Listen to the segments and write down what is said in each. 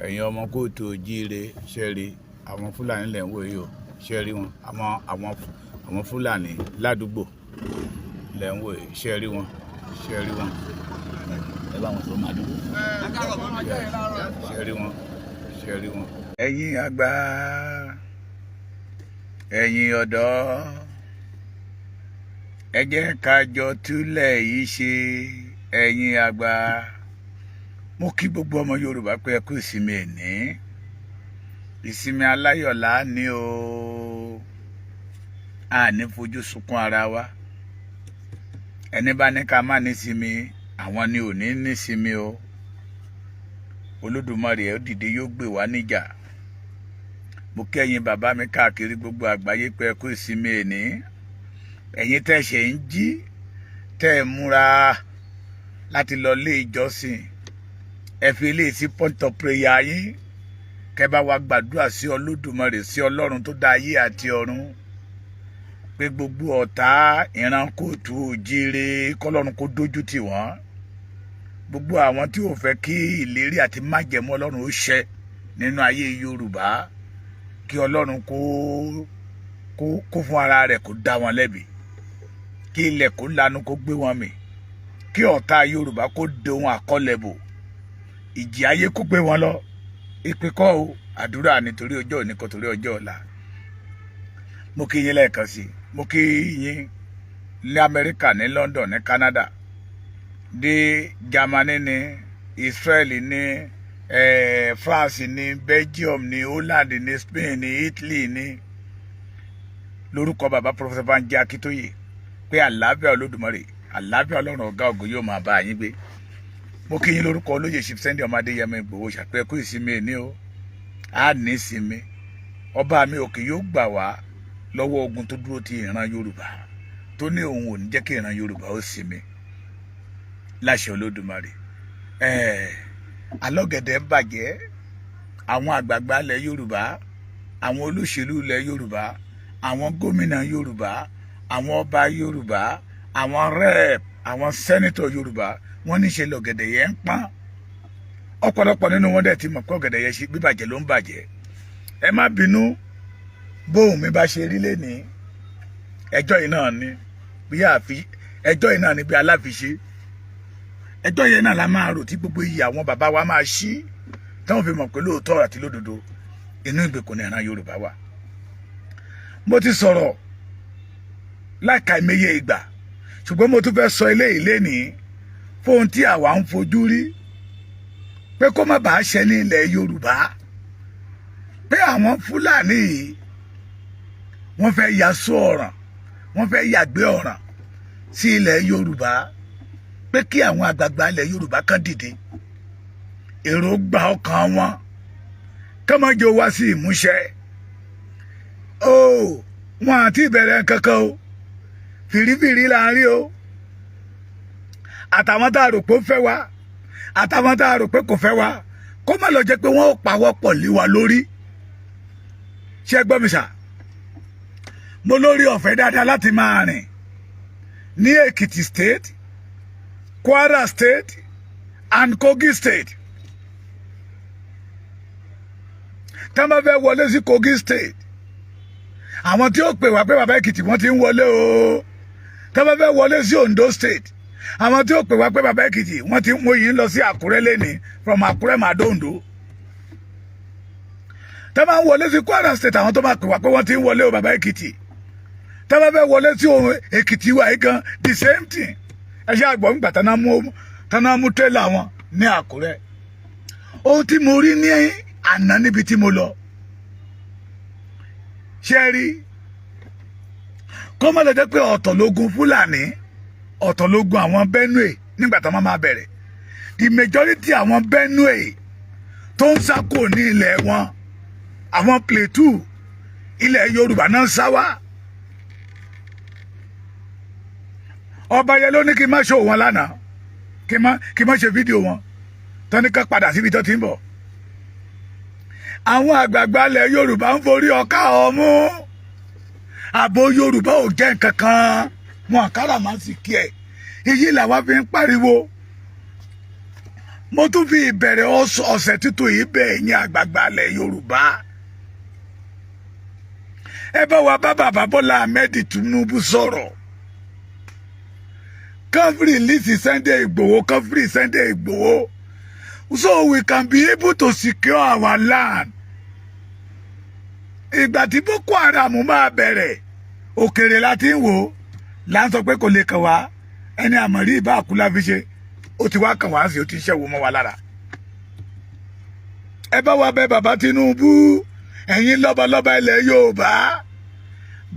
ẹ̀yin ọmọ kóòtù òjíire ṣẹ́rí àwọn fúlàní lẹ̀ ń wò yìí o ṣẹ́rí wọn àwọn fúlàní ládùúgbò lẹ̀ ń wò yìí ṣẹ́rí wọn ẹ bá wọn sọ máa dúró ṣẹ́rí wọn. ẹ̀yin àgbà ẹ̀yin ọ̀dọ́ ẹ jẹ́ ká jọ túlẹ̀ yìí ṣe ẹ̀yin àgbà. Mo kí gbogbo ọmọ Yorùbá pé ẹ kú ìsinmi ẹ̀ní ìsinmi aláyọ̀lá ni o a ní fojú sunkún ara wa ẹni bá ní ká má nísinmi àwọn ni ò ní nísinmi o Olódùmarè ó dìde yóò gbè wá níjà. Mo kẹ́yin bàbá mi káàkiri gbogbo àgbáyé pé ẹ kú ìsinmi ẹ̀ní ẹ̀yin tẹ́ ṣe ń jí tẹ́ ẹ múra láti lọ ilé ìjọsìn ẹ fi ilé sí point of prayer yín kẹ́ bá wa gbàdúrà sí Olódùmarè sí Ọlọ́run tó dá ayé àti ọ̀run pé gbogbo ọ̀tá ìran kóòtù òjíire kọ́lọ́run kó dójú tì wọ́n gbogbo àwọn tí ò fẹ́ kí ìlérí àti májẹ̀mú Ọlọ́run ó ṣẹ nínú ayé Yorùbá kí Ọlọ́run kó fún ara rẹ̀ kó dá wọn lẹ́bi kí ilẹ̀ kó lanu kó gbé wọn mì kí ọ̀tá Yorùbá kó de ohun àkọlẹ̀bò ìjì ayé kó gbé wọn lọ ìpè kọ́ o àdúrà nítorí ọjọ́ òní kò torí ọjọ́ ọ̀la. Mo kí yín lẹ́ẹ̀kan sí mo kí yín ní Amẹ́ríkà ní London ní Canada ní Germany ní Israel ní France ní Belgium ní Holland ní Spain ní Italy ní lórúkọ bàbá Professor Banji Akíntóyè pé àlàáfíà Olódùmarè àlàáfíà Ọlọ́run ọ̀gá ògo yóò máa bá yín gbé. Mo kí yín lórúkọ olóyè Chief Sunday ọmọ Adéyẹmọ Ìgbòho ṣàpẹ́ kú ìsinmi ẹ̀ní o á ní ìsinmi ọba mi òkè yóò gbà wá lọ́wọ́ ogun tó dúró ti ìran Yorùbá tó ní òun ò ní jẹ́ kí ìran Yorùbá ó sinmi láṣẹ Olódùmarè. Alọ́gẹ̀dẹ̀ ń bàjẹ́ àwọn àgbààgbà ilẹ̀ Yorùbá àwọn olóṣèlú ilẹ̀ Yorùbá àwọn gómìnà Yorùbá àwọn ọba Yorùbá àwọn rep àwọn sẹ́nítọ̀ Yorùbá wọ́n ní ṣe lọ̀gẹ̀dẹ̀ yẹn ń pọ́n ọ̀pọ̀lọpọ̀ nínú wọn dẹ̀ ti mọ̀ pé ọ̀gẹ̀dẹ̀ yẹn ṣe bíbàjẹ́ ló ń bàjẹ́. Ẹ má bínú bóun mi bá ṣe rí lénìí ẹjọ́ yìí náà ni bí aláfiṣe ẹjọ́ yẹn náà la máa rò tí gbogbo iyì àwọn bàbá wa máa ṣí táwọn fi mọ̀ pé lóòótọ́ àti lódodo inú ìgbèkùn ìran Yorùbá wà. Mo ti sọ̀rọ̀ láìkàìmẹ́yẹ ìgbà ṣùgbọ́n mo tún fẹ́ sọ eléyìí lénìí fóun tí àwa ń fojú rí pé kó má bàa ṣẹ ní ilẹ̀ Yorùbá pé àwọn Fúlàní yìí wọ́n fẹ́ yasọ ọ̀ràn wọ́n fẹ́ yàgbé ọ̀ràn sí ilẹ̀ Yorùbá pé kí àwọn àgbààgbà ilẹ̀ Yorùbá kan dìde èròǹgbà ọkàn wọn kọ́mọ́jọ wá sí ìmúṣẹ. Wọn àti ìbẹ̀rẹ̀ kankan o fìrífìrí là ń rí o àtàwọn tá a rò pé ó fẹ́ wa àtàwọn tá a rò pé kò fẹ́ wa kó má lọ jẹ́ pé wọ́n ó pawọ́ pọ̀ lé wa lórí. Ṣé gbọ́ mi sà mo lórí ọ̀fẹ́ dáadáa láti máa rìn ní Èkìtì state Kwara state and Kogi state. Tá a bá fẹ́ wọlé sí Kogi state àwọn tí ó pè wá pé bàbá Èkìtì wọ́n ti ń wọlé o. Tá a bá fẹ́ wọlé sí Ondo state àwọn tí ó pè wá pé bàbá Èkìtì wọ́n ti ń mú yín lọ sí Àkúrẹ́ lẹ́ni from Àkúrẹ́ máa dóńdó. Tá a bá ń wọlé sí Kwara state àwọn tó máa pè wá pé wọ́n ti ń wọlé o bàbá Èkìtì. Tá a bá fẹ́ wọlé sí Èkìtì wa yìí gan the same thing. Ẹ ṣe àgbọ̀ ń gbà tánà mú tẹ́lẹ̀ àwọn ní Àkúrẹ́. Ohun tí mo rí ní àná níbi tí mo lọ ṣe rí kó má lọ jẹ́ pé ọ̀tọ̀ lógun Fúlàní ọ̀tọ̀ lógun àwọn Benue nígbà tó máa bẹ̀rẹ̀. The majority àwọn Benue tó ń sá kò ní ilẹ̀ wọn àwọn Plateau ilẹ̀ Yorùbá náà sá wá. Ọba yẹn ló ní kí n má ṣó wọn lánàá kí n má ṣe fídíò wọn tó ní ká padà síbi tó ti ń bọ̀. Àwọn àgbààgbà ilẹ̀ Yorùbá ń forí ọkà ọmú ààbò Yorùbá ò jẹ́ nǹkan kan wọn àkàrà máa sì kí ẹ̀ èyí làwa fi ń pariwo mo tún fi ìbẹ̀rẹ̀ ọ̀sẹ̀ tuntun yìí bẹ̀ ẹ̀yin àgbààgbà ilẹ̀ Yorùbá, ẹ bá wa bá bàbá Bọ́lá Ahmed Tinubu sọ̀rọ̀, kán release Sunday Igboho, kán free Sunday Igboho, so we can be able to secure our land. Ìgbà tí Boko Haram máa bẹ̀rẹ̀ òkèrè láti ń wò là ń sọ pé kò lè kàn wá, ẹni àmọ̀rí ìbá àkúlá fi ṣe ó ti wá kàn wá sí, ó ti ṣẹ́wó mọ́ wa lára. Ẹ bá wa bẹ bàbá Tinubu, ẹ̀yin lọ́balọ́ba ilẹ̀ Yorùbá,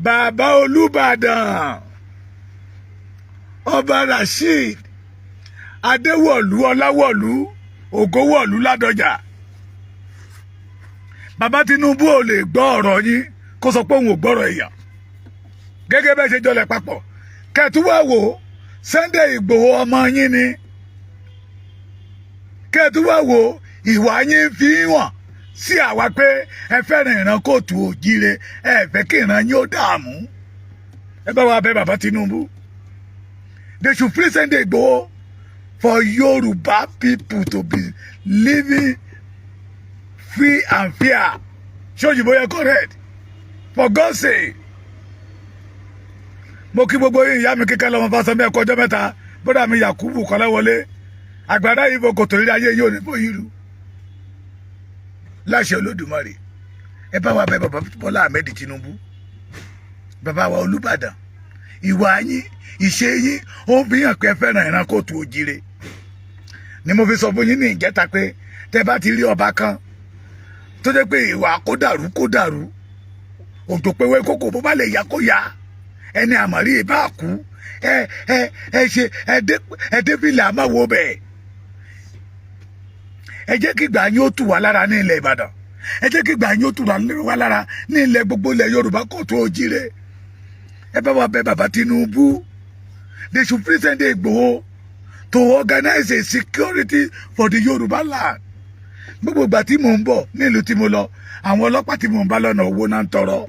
bàbá Olúbàdàn Ọba Rasheed Adéwọ̀lú Ọláwọ̀lú Ògówọ̀lú Ládọjà, bàbá Tinubu ò lè gbọ́ ọ̀rọ̀ yín kó sọ pé òun ò gbọ́rọ̀ èèyàn, gẹ́gẹ́ bẹ́ẹ̀ ṣe jọlẹ̀ papọ̀. Kẹ́ẹ̀tú wá wò Sunday Igboho ọmọ yín ni, kẹ́ẹ̀tú wá wò ìwà yín fi hàn sí àwa pé ẹ fẹ́ràn ìran kóòtù òjíire, ẹ fẹ́ kí ìran yín ó dààmú. Ẹ bá wa bẹ̀ bàbá Tinubu, they should free Sunday Igboho for Yoruba people to be living free and fair. Ṣé òyìnbó yẹ correct? For God's sake. Mo kí gbogbo yín, ìyá mi kíkẹ́ lọ́mọ Fásánmi ẹ̀kọ́ ọjọ́ mẹ́ta, bọ́dà mi Yakubu Kọ́láwọlé, àgbàdá yìí fò kòtò rírí ayé yóò ní bó yìí rú. Láṣẹ Olódùmarè, ẹ bá wa bẹ̀ bàbá Bọ́lá Ahmed Tinubu, bàbá wa Olúbàdàn, ìwà yín, ìṣe yín, ó ń fi hàn pé ẹ fẹ́ràn ìran kóòtù òjíire. Ni mo fi sọ fún yín ní ìjẹta pé tẹ bá ti rí ọba kan tó jẹ́ pé ìwà kó dàrú, òjò pé wé kókò bó bá lè yá kó yá, ẹni àmọ̀rí ìbá kú, ẹ débìlà àmàwò bẹ́ẹ̀. Ẹ jẹ́ kí ìgbà yín ó tù wá lára ní ilẹ̀ Ìbàdàn, ẹ jẹ́ kí ìgbà yín ó tù wá lára ní ilẹ̀ gbogbo ilẹ̀ Yorùbá kóòtù òjíire. Ẹ bá wa bẹ̀ bàbá Tinubu, they should free Sunday Igboho to organize a security for the Yoruba land. Gbogbo ìgbà tí mò ń bọ̀ nílùú tí mo lọ, àwọn ọlọ́pàá tí mò ń bá lọ́nà owó náà ń tọrọ,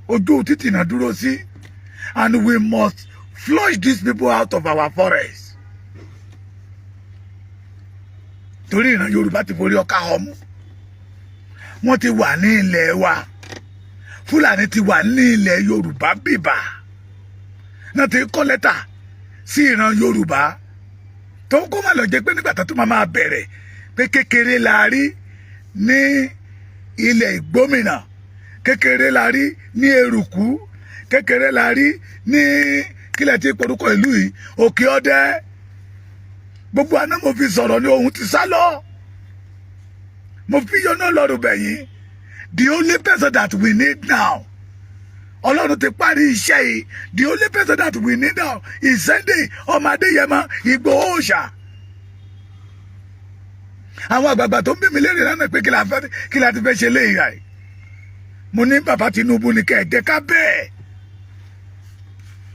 ojú títì náà dúró sí, and we must flush these people out of our forest. Torí ìran Yorùbá ti forí ọkà ọmú, wọ́n ti wà ní ilẹ̀ wa, Fúlàní ti wà ní ilẹ̀ Yorùbá bíbà, náà ti kọ́ lẹ́tà sí ìran Yorùbá tó kó má lọ jẹ́ pé nígbà tó máa bẹ̀rẹ̀ pé kékeré la rí ní ilẹ̀ Ìgbómìnà, kékeré la rí ní Eruku, kékeré la rí ní kílẹ̀ tí porúkọ ìlú yìí Òkè Ọdẹ. Gbogbo àná mo fi sọ̀rọ̀ ní ohun ti sá lọ, mo fi yọ̀nà lọ́rùn bẹ̀yìn. The only person that we need now, Ọlọ́run ti parí iṣẹ́ yìí, the only person that we need now is Sunday ọmọ Adéyẹmọ Ìgbòho Òòṣà. Àwọn àgbààgbà tó ń bí mi léèrè lánàá pé kí la ti fẹ́ ṣe léyìí rà yìí, mo ní bàbá Tinubu ní kẹ̀ẹ́dẹ́ ká bẹ́ẹ̀.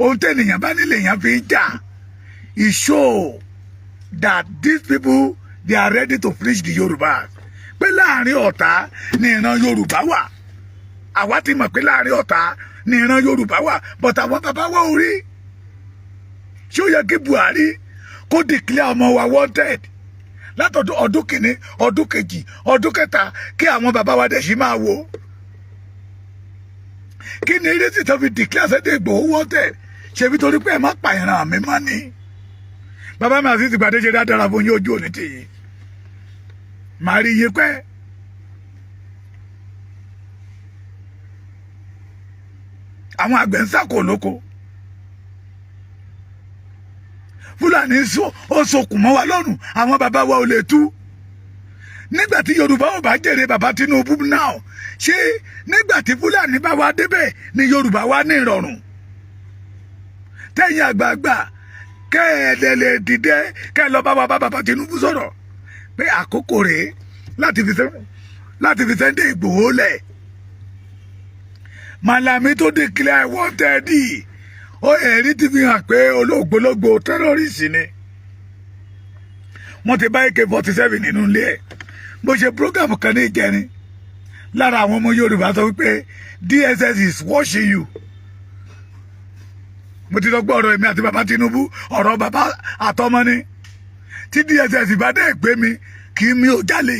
Ohun tẹ́nìyàn bá nílé èèyàn fi ń jà, it show that these people they are ready to preach the Yorùbá. Pé láàrin ọ̀tá ni ìran Yorùbá wà, àwa ti mọ̀ pé láàrin ọ̀tá ni ìran Yorùbá wà, but àwọn bàbá wa ò rí. Ṣé ó yẹ kí Buhari kó declare ọmọ wa wanted látọ̀dún ọdún kìíní, ọdún kejì, ọdún kẹta, kí àwọn bàbá wa dẹ̀ sí máa wò? Kí ni ìrètí tó fi declare Sunday Igboho wanted? Ṣebí torí pé ẹ má pa ìran mi mọ́ ni? Bàbá mi àti ìgbàdé ṣe dáadáa fún yín, ojú òní tìyí, màá rí iye pẹ́. Àwọn àgbẹ̀ ń sàkó lóko, Fúlàní ó sokùn mọ́ wa lọ́rùn, àwọn bàbá wa ò lè tú. Nígbà tí Yorùbá ò bá jèrè bàbá Tinubu náà, ṣé nígbà tí Fúlàní bá wa débẹ̀ ni Yorùbá wa ní ìrọ̀rùn? Tẹ̀yin àgbààgbà kẹ́ẹ̀dẹ̀ lè dìde kẹ́ẹ̀ lọ bá wa bá bàbá Tinubu sọ̀rọ̀ pé àkókò rèé láti fi Sunday Igboho lẹ̀. Malami tó declare wanted, ó ẹ̀rí ti fi hàn pé olóògbólógbò terrorist ni. Wọ́n ti bá AK-47 nínú ilé ẹ̀. Bó ṣe program kan ní ìjẹrin, lára àwọn ọmọ Yorùbá sọ wípé DSS is watching you. Mo ti lọ gbọ́ ọ̀rọ̀ èmi àti bàbá Tinubu, ọ̀rọ̀ bàbá àtọmọ ni. tí DSS bá dé gbé mi kí mi ò jalè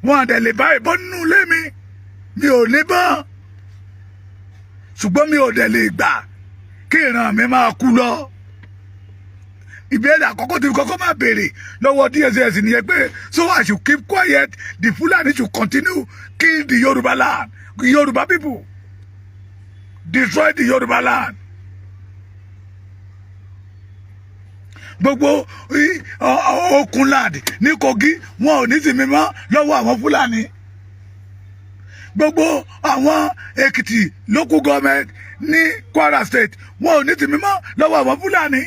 wọn àdẹ̀ lè bá ìbọn nínú ilé mi ò níbọn ṣùgbọ́n mi ò dẹ̀ lè gbà kí ìran mi máa kú lọ. Ìbéèrè àkọ́kọ́ tí kọ́kọ́ máa béèrè lọ́wọ́ DSS nìyẹn pé so I should keep quiet, the Fulani should continue kill the Yoruba land, the Yoruba people, destroy the Yoruba land. Gbogbo okun land ní Kogi wọn ò ní sinmi mọ́ lọ́wọ́ àwọn Fulani. Gbogbo àwọn Èkìtì local government ní Kwara state wọn ò ní sinmi mọ́ lọ́wọ́ àwọn Fulani.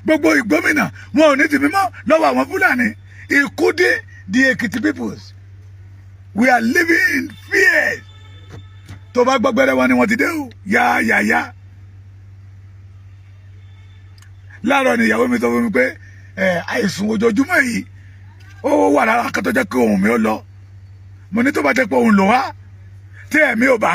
Gbogbo ìgbómìnà wọn ò ní sinmi mọ́ lọ́wọ́ àwọn Fulani, including the Ekiti peoples. We are living in fear. Tó bá gbọ́ gbẹ́rẹ́ wọn ni wọ́n ti dé o yá. Láàárọ̀ ni ìyàwó mi sọ fún mi pé àìsùn ojoojúmọ́ yìí ó wà lára kan tó jẹ́ kí ohùn mi ó lọ. Mo ní tó bá jẹ́ pé ohùn lò wá tí ẹ̀mí ò bá